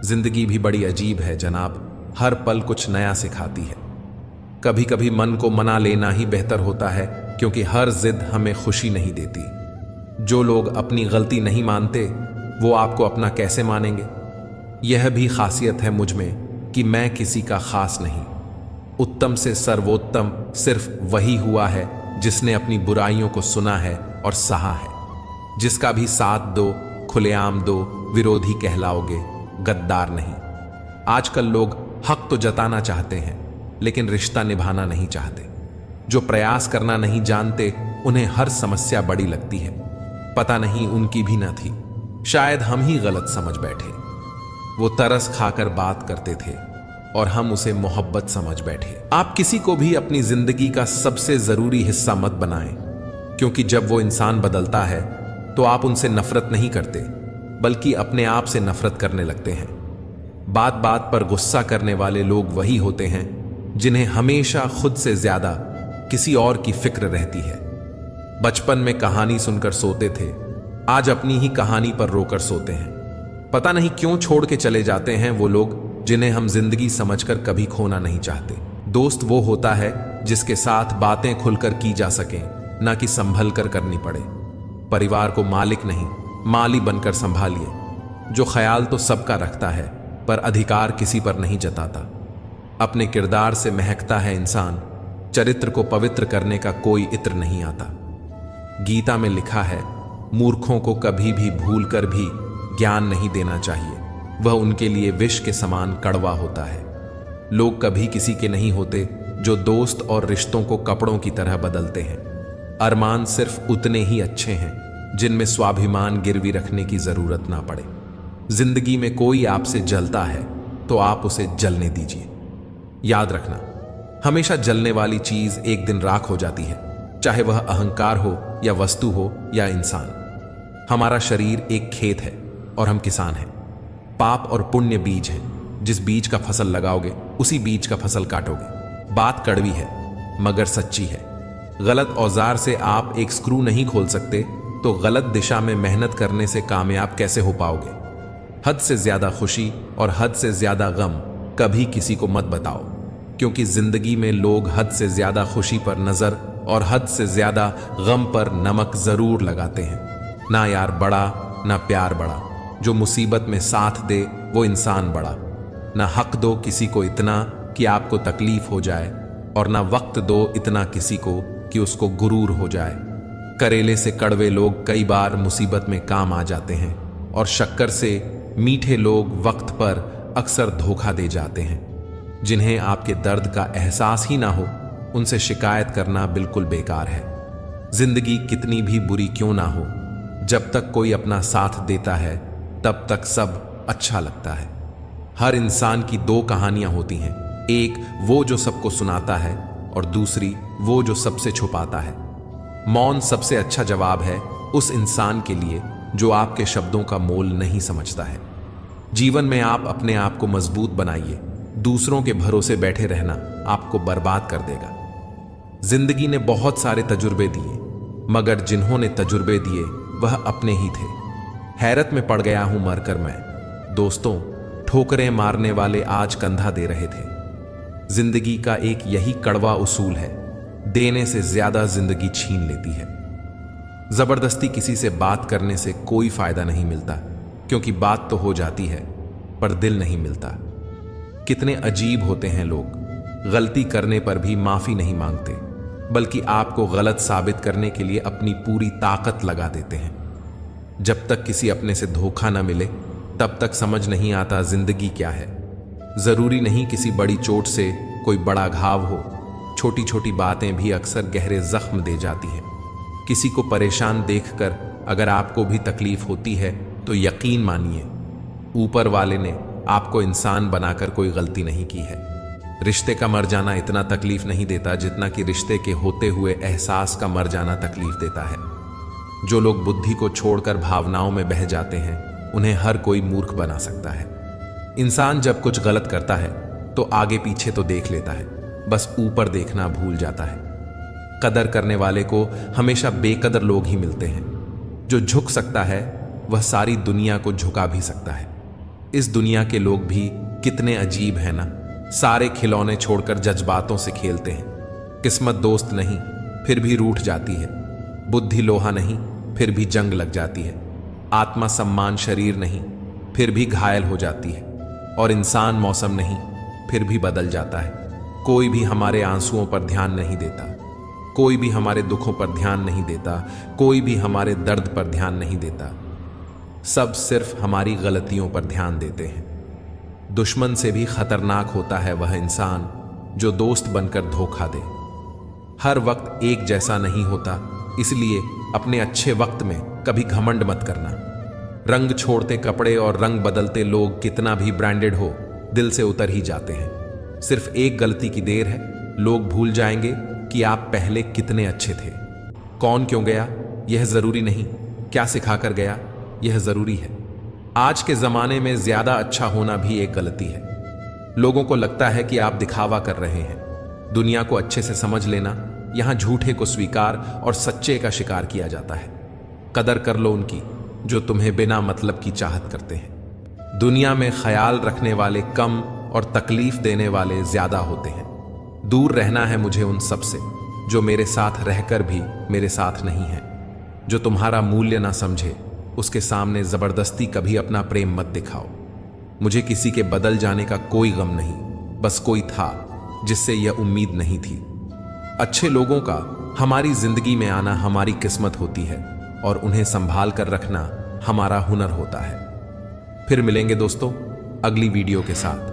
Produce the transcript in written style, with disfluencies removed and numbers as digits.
जिंदगी भी बड़ी अजीब है जनाब, हर पल कुछ नया सिखाती है। कभी कभी मन को मना लेना ही बेहतर होता है, क्योंकि हर जिद हमें खुशी नहीं देती। जो लोग अपनी गलती नहीं मानते वो आपको अपना कैसे मानेंगे। यह भी खासियत है मुझ में कि मैं किसी का खास नहीं। उत्तम से सर्वोत्तम सिर्फ वही हुआ है जिसने अपनी बुराइयों को सुना है और सहा है। जिसका भी साथ दो, खुलेआम दो, विरोधी कहलाओगे, गद्दार नहीं। आजकल लोग हक तो जताना चाहते हैं लेकिन रिश्ता निभाना नहीं चाहते। जो प्रयास करना नहीं जानते उन्हें हर समस्या बड़ी लगती है। पता नहीं उनकी भी न थी, शायद हम ही गलत समझ बैठे। वो तरस खाकर बात करते थे और हम उसे मोहब्बत समझ बैठे। आप किसी को भी अपनी जिंदगी का सबसे जरूरी हिस्सा मत बनाएं, क्योंकि जब वो इंसान बदलता है तो आप उनसे नफरत नहीं करते बल्कि अपने आप से नफरत करने लगते हैं। बात बात पर गुस्सा करने वाले लोग वही होते हैं जिन्हें हमेशा खुद से ज्यादा किसी और की फिक्र रहती है। बचपन में कहानी सुनकर सोते थे, आज अपनी ही कहानी पर रोकर सोते हैं। पता नहीं क्यों छोड़ के चले जाते हैं वो लोग जिन्हें हम जिंदगी समझकर कभी खोना नहीं चाहते। दोस्त वो होता है जिसके साथ बातें खुलकर की जा सकें, ना कि संभल कर करनी पड़े। परिवार को मालिक नहीं, माली बनकर संभालिए। जो ख्याल तो सबका रखता है पर अधिकार किसी पर नहीं जताता। अपने किरदार से महकता है इंसान, चरित्र को पवित्र करने का कोई इत्र नहीं आता। गीता में लिखा है, मूर्खों को कभी भी भूल कर भी ज्ञान नहीं देना चाहिए, वह उनके लिए विष के समान कड़वा होता है। लोग कभी किसी के नहीं होते जो दोस्त और रिश्तों को कपड़ों की तरह बदलते हैं। अरमान सिर्फ उतने ही अच्छे हैं जिनमें स्वाभिमान गिरवी रखने की जरूरत ना पड़े। जिंदगी में कोई आपसे जलता है तो आप उसे जलने दीजिए। याद रखना, हमेशा जलने वाली चीज एक दिन राख हो जाती है, चाहे वह अहंकार हो या वस्तु हो या इंसान। हमारा शरीर एक खेत है और हम किसान हैं। पाप और पुण्य बीज हैं, जिस बीज का फसल लगाओगे उसी बीज का फसल काटोगे। बात कड़वी है मगर सच्ची है। गलत औजार से आप एक स्क्रू नहीं खोल सकते, तो गलत दिशा में मेहनत करने से कामयाब कैसे हो पाओगे। हद से ज्यादा खुशी और हद से ज्यादा गम कभी किसी को मत बताओ, क्योंकि जिंदगी में लोग हद से ज्यादा खुशी पर नजर और हद से ज्यादा गम पर नमक जरूर लगाते हैं। ना यार बड़ा, ना प्यार बड़ा। जो मुसीबत में साथ दे वो इंसान बड़ा। ना हक दो किसी को इतना कि आपको तकलीफ हो जाए, और ना वक्त दो इतना किसी को कि उसको गुरूर हो जाए। करेले से कड़वे लोग कई बार मुसीबत में काम आ जाते हैं, और शक्कर से मीठे लोग वक्त पर अक्सर धोखा दे जाते हैं। जिन्हें आपके दर्द का एहसास ही ना हो, उनसे शिकायत करना बिल्कुल बेकार है। जिंदगी कितनी भी बुरी क्यों ना हो, जब तक कोई अपना साथ देता है तब तक सब अच्छा लगता है। हर इंसान की दो कहानियां होती हैं, एक वो जो सबको सुनाता है और दूसरी वो जो सबसे छुपाता है। मौन सबसे अच्छा जवाब है उस इंसान के लिए जो आपके शब्दों का मोल नहीं समझता है। जीवन में आप अपने आप को मजबूत बनाइए। दूसरों के भरोसे बैठे रहना आपको बर्बाद कर देगा। जिंदगी ने बहुत सारे तजुर्बे दिए, मगर जिन्होंने तजुर्बे दिए वह अपने ही थे। हैरत में पड़ गया हूं मरकर मैं। दोस्तों, ठोकरें मारने वाले आज कंधा दे रहे थे। जिंदगी का एक यही कड़वा उसूल है, देने से ज्यादा जिंदगी छीन लेती है। जबरदस्ती किसी से बात करने से कोई फायदा नहीं मिलता, क्योंकि बात तो हो जाती है पर दिल नहीं मिलता। कितने अजीब होते हैं लोग, गलती करने पर भी माफी नहीं मांगते, बल्कि आपको गलत साबित करने के लिए अपनी पूरी ताकत लगा देते हैं। जब तक किसी अपने से धोखा न मिले तब तक समझ नहीं आता जिंदगी क्या है। जरूरी नहीं किसी बड़ी चोट से कोई बड़ा घाव हो, छोटी छोटी बातें भी अक्सर गहरे जख्म दे जाती हैं। किसी को परेशान देखकर अगर आपको भी तकलीफ होती है तो यकीन मानिए, ऊपर वाले ने आपको इंसान बनाकर कोई गलती नहीं की है। रिश्ते का मर जाना इतना तकलीफ नहीं देता जितना कि रिश्ते के होते हुए एहसास का मर जाना तकलीफ देता है। जो लोग बुद्धि को छोड़कर भावनाओं में बह जाते हैं, उन्हें हर कोई मूर्ख बना सकता है। इंसान जब कुछ गलत करता है तो आगे पीछे तो देख लेता है, बस ऊपर देखना भूल जाता है। कदर करने वाले को हमेशा बेकदर लोग ही मिलते हैं। जो झुक सकता है वह सारी दुनिया को झुका भी सकता है। इस दुनिया के लोग भी कितने अजीब हैं ना। सारे खिलौने छोड़कर जज्बातों से खेलते हैं। किस्मत दोस्त नहीं फिर भी रूठ जाती है। बुद्धि लोहा नहीं फिर भी जंग लग जाती है। आत्मा सम्मान शरीर नहीं फिर भी घायल हो जाती है। और इंसान मौसम नहीं फिर भी बदल जाता है। कोई भी हमारे आंसुओं पर ध्यान नहीं देता, कोई भी हमारे दुखों पर ध्यान नहीं देता, कोई भी हमारे दर्द पर ध्यान नहीं देता। सब सिर्फ हमारी गलतियों पर ध्यान देते हैं। दुश्मन से भी खतरनाक होता है वह इंसान जो दोस्त बनकर धोखा दे। हर वक्त एक जैसा नहीं होता, इसलिए अपने अच्छे वक्त में कभी घमंड मत करना। रंग छोड़ते कपड़े और रंग बदलते लोग कितना भी ब्रांडेड हो, दिल से उतर ही जाते हैं। सिर्फ एक गलती की देर है, लोग भूल जाएंगे कि आप पहले कितने अच्छे थे। कौन क्यों गया यह जरूरी नहीं, क्या सिखाकर गया यह जरूरी है। आज के जमाने में ज्यादा अच्छा होना भी एक गलती है। लोगों को लगता है कि आप दिखावा कर रहे हैं। दुनिया को अच्छे से समझ लेना, यहां झूठे को स्वीकार और सच्चे का शिकार किया जाता है। कदर कर लो उनकी जो तुम्हें बिना मतलब की चाहत करते हैं। दुनिया में ख्याल रखने वाले कम और तकलीफ देने वाले ज्यादा होते हैं। दूर रहना है मुझे उन सब से जो मेरे साथ रहकर भी मेरे साथ नहीं है। जो तुम्हारा मूल्य ना समझे उसके सामने जबरदस्ती कभी अपना प्रेम मत दिखाओ। मुझे किसी के बदल जाने का कोई गम नहीं, बस कोई था जिससे यह उम्मीद नहीं थी। अच्छे लोगों का हमारी जिंदगी में आना हमारी किस्मत होती है और उन्हें संभाल कर रखना हमारा हुनर होता है। फिर मिलेंगे दोस्तों अगली वीडियो के साथ।